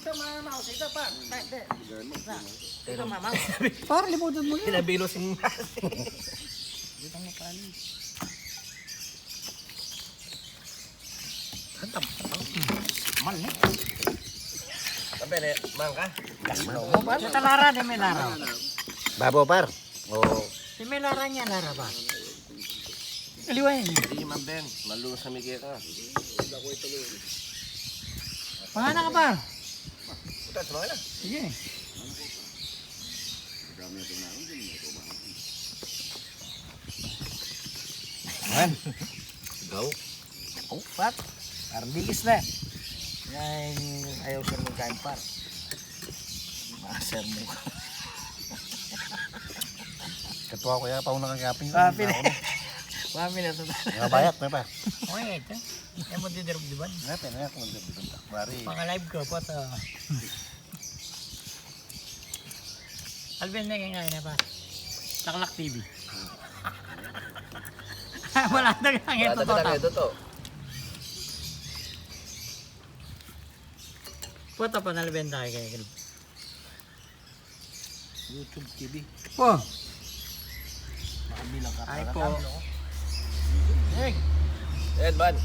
Ito mamaw, ito pa. Ito mamaw. Parang limutan mo yun. Pinabilo si Dito mo pali. Man eh. Sabi na, man ka? Ito lara, di may lara. Babo par. Oh. Di may lara niya, lara ba? Kaliwain. Hindi man Ben, malulong sa migay ka. Pangalan ka pa. Puta, sumaka na. Sige. Man. Go. Oh, pat. Parang bilis na. Yan, ayaw siya magkain par. Maser mo. Katuwa ko ya pa unang kagapin. Mami na ito. Nga bayat may pa. Okay, ito. Yan mo didirog di ba? Ngayon na ako magdabidon. Bari. Pang-live ko po ito. Alvin na ngayon na pa. Taklak TV. Wala na kang ito to. Ito to. Puto pa nalibenta kayo. YouTube TV. Po. Makabilang ka. Ay po. Ed, ban.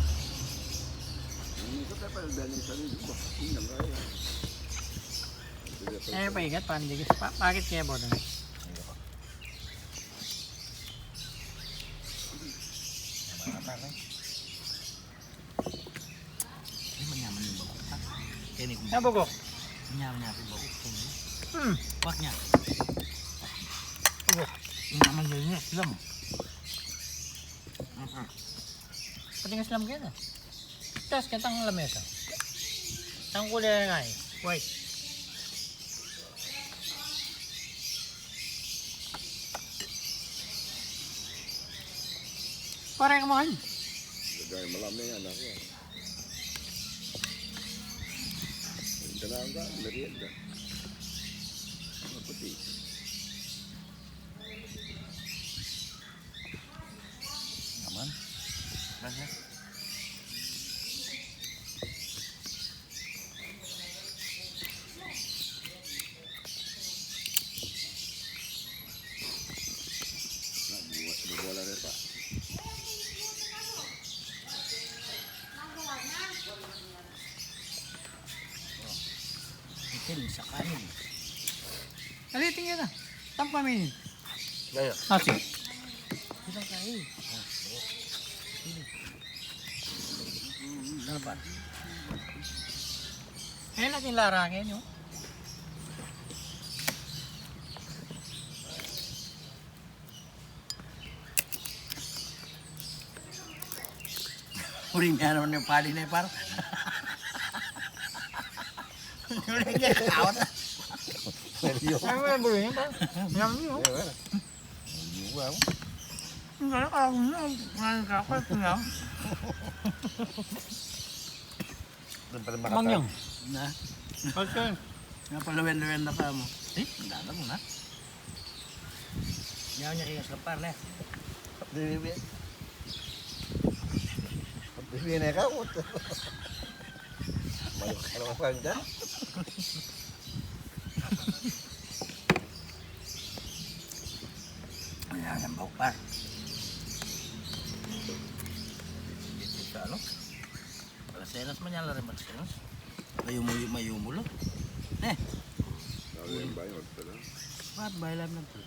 Eh, paigat, pandigis. Bakit kaya bodo na? Nabugok. Manyaman ba? Wak niya. Naman yun yun. Alam mo. Patingas lang yan ah. Tapos katang lamesa. Ang kulay nga eh. White. Parang mahal. Gaya malam na yan ako. Kailangan ka, merienda. Ano puti? Naman. Mana? Bola rin pa. Itin sa kanin. Alitin yan ah. Tampaminin. Ngayon. Asi. Ilang kain. Ano ba? Ayan natin larangin yun. Uring nga naman yung pali na yung parang. Uring nga kakawat na. Ay, wala ba yun? Yan yun. Wow. Ang gano'n ako na. Ang kakawat na. Doon pa rin Amang yung. Na. Okay. Napalawen-lawen na pa mo. Eh, ang dala mo na. Yaw niya kaya sa par na. Bibi. Bibi na ka. Malok ka naman pa dyan. Ayan, ang bawak par. Dito sa ano? Alasenas man yan rin malasenas. Mayumulo. Sabi yung bayo, pala. Ba't bayalan na po?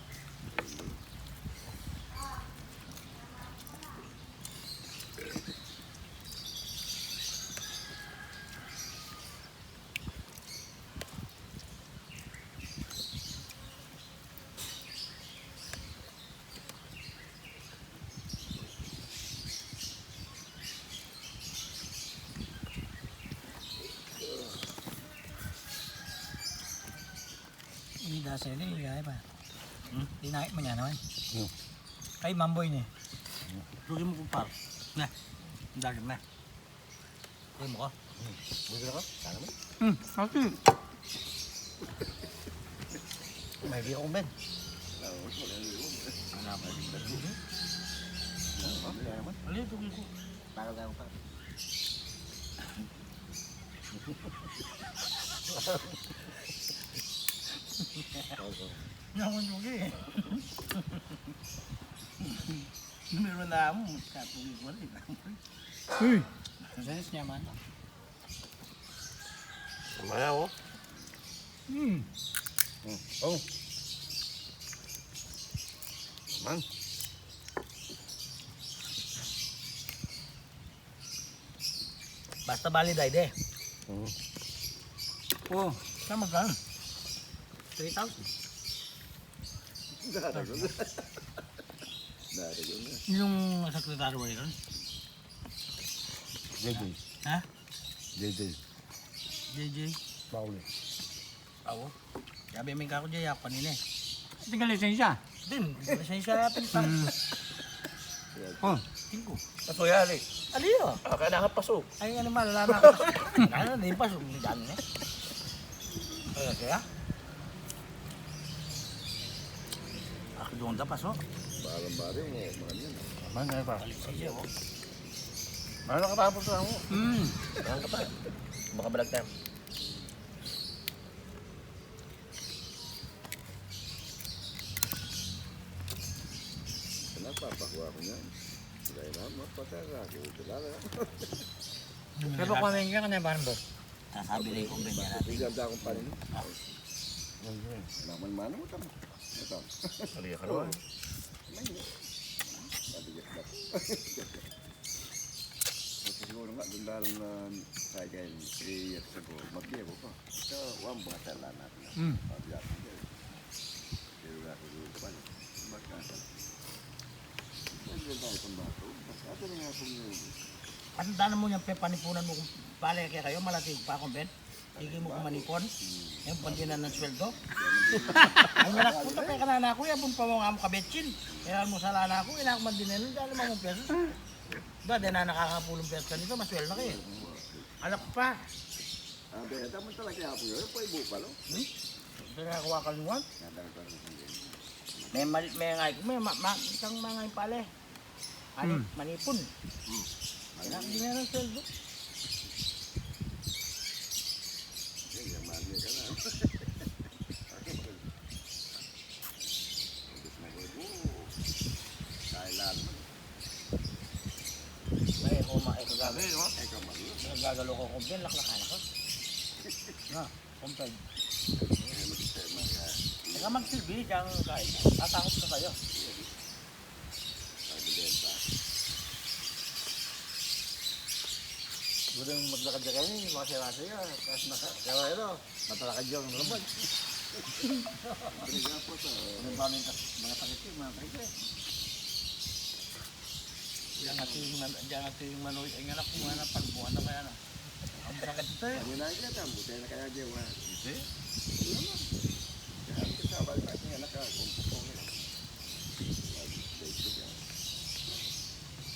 Ini dasar ini gaya pa. Dinaik mo niya naman. Hmm. Kay mamboy ni. Lugin mo kung par. Na. Ang dagat na. Lugin mo ko. Buti na ka? Sana mo? Kasi. May di akong Ben. Ano ba? Kaya naman. Alin, lugin ko. Tagal tayo pa. Naman yung meron na mo, katulog ko rin. Uy! Masalis niya man. Mamaya oh. Oh. Man. Basta bali dahil Oo, sama ka. 3,000. Daragon. Daragon na. Yung sekretary mo rin. JJ. Ha? JJ. JJ. Pauli. Ako. Sabi may kako dyan, ako kanina eh. Tinggal lisensya. Din, lisensya natin pa. Oh. Tingko. Paso yali. Aliyo. Ah, kailangan paso. Ay, ano malalaman ko. Ano, hindi pa, sumidan eh. Ay, kaya? Ako doon tapas, oh. Barang-barang mo, mga yan. Man, kaya pa. Lisensya, oh. Ano ka tapos na ako? Yan ka pa. Baka balag tayo. Kenapa pakuha ko niyan? Dahil naman, patera. Kilala. Kaya ba kumain ka kanya ba boss? Sasabi na yung kumbenya natin. Bigyan akong panin. Laman-mana mo tama. Ito. Kaliya ka naman. Pabigat na. Kasi siguro nga, doon dahil na sa akin, 3 years ago, mag-iabo pa. So, wang bata lang natin. Pabigat ko dyan. Pero ako doon pa niya. Magkasa. Hindi tayo itong bato. Basta ato na nga akong yun. Ang mo niyang panipunan mo kung pala kaya kayo, malatig pa akong Ben. Sige mo kung manipon. Yung pandinan ng sweldo. Ang anak ko, tapay ka na anak ko, yapon pa mo nga mo kabetsin. Kaya mo sa lana ko, inak man din nila, dahil mga pesos. Ba, di na nakakapulong pesos ka nito, maswel na kayo. Anak ko pa. Ito mo talaga ako yun. Pwede buka lo. Hindi nakakuha ka luwan. Nadang pa rin kung yun. May ngay ko, isang mga ngay pala eh. Manipon. Kaya hindi meron sweldo. Yan, yaman ka na. Kailan mo. May kagagalo, no? Ay, kamalo. Nagagalo ko kung Ben, laklakan ako. Na, kumpay. Ay, mag-sistema ka. Saka magsilbi, diyang kain. Tatakot ka kayo. Pag-benta. Budang maglakad ka ni, makasaya-saya. Kasi nakasaya ito. Matalakad yung labad. Beriga po sa... Ano ba mga takit yun, mga takit eh. Diyan natin yung manoy. Ay nga na kung nga na pagbuhan na kaya na. Ang sakit ito eh. Ano na kita? Buti na kaya diyan. Ito eh. Ano?